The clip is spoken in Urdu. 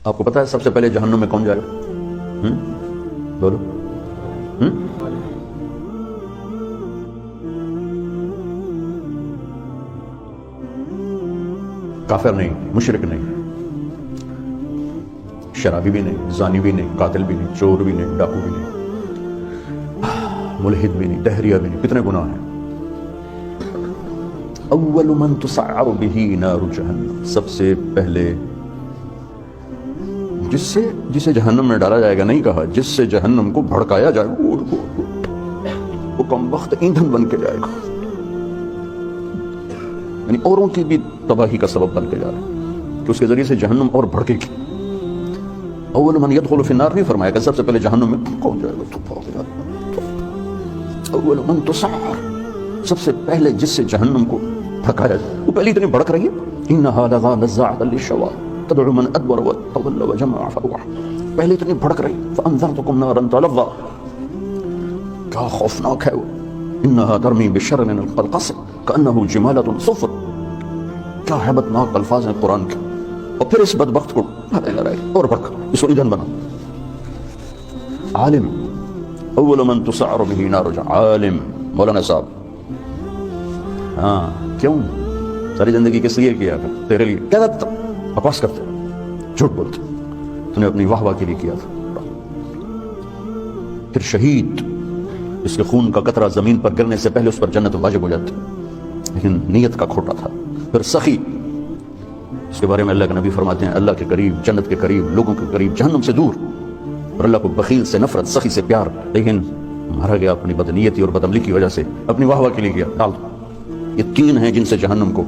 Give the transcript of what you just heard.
آپ کو پتا ہے سب سے پہلے جہنم میں کون جائے گا؟ بولو. کافر نہیں، مشرک نہیں، شرابی بھی نہیں، زانی بھی نہیں، قاتل بھی نہیں، چور بھی نہیں، ڈاکو بھی نہیں، ملحد بھی نہیں، دہریہ بھی نہیں. کتنے گناہ ہیں. اول من تسعر به نار جہنم، سب سے پہلے جسے جہنم میں ڈالا جائے گا، نہیں کہا جس سے جہنم کو بھڑکایا جائے گا، وہ کم وقت ایندھن بن کے جائے گا، یعنی اوروں کی بھی تباہی کا سبب بن کے جا رہا ہے کہ اس کے ذریعے سے جہنم اور بھڑکے گی. اول من يدخل في النار نہیں فرمایا کہ سب سے پہلے جہنم میں کون جائے گا. اول من تسعر، سب سے پہلے جس سے جہنم کو بھڑکایا جائے. وہ پہلے اتنی بھڑک رہی ہے. انها لظى نزاعة للشوى تدعو من ادبر وتولى وجمع فاوعى. پہلے اتنی بھڑک رہی. فانذرتكم نارا تلظى، کیا خوفناک ہے وہ. انها ترمي بشرر كالقصر كانه جمالة صفر. کیا ہیبتناک الفاظ ہیں قرآن کے. اور پھر اس بدبخت کو اور بھڑک اس کو ایندھن بنا. عالم، اول من تسعر به نار جہنم. عالم مولانا صاحب. ہاں کیوں ساری زندگی کس لیے کیا تھا؟ تیرے لیے. کیا تھا؟ بکواس کرتے، جھوٹ بولتے. تو نے اپنی واہ واہ کے لیے کیا تھا. پھر شہید، اس کے خون کا قطرہ زمین پر گرنے سے پہلے اس پر جنت واجب ہو جاتی، لیکن نیت کا کھوٹا تھا. پھر سخی، اس کے بارے میں اللہ کے نبی فرماتے ہیں اللہ کے قریب، جنت کے قریب، لوگوں کے قریب، جہنم سے دور. اور اللہ کو بخیل سے نفرت، سخی سے پیار. لیکن مارا گیا اپنی بدنیتی اور بدعملی کی وجہ سے. اپنی واہ واہ کے لیے کیا. ڈال دو. یہ تین ہیں جن سے جہنم کو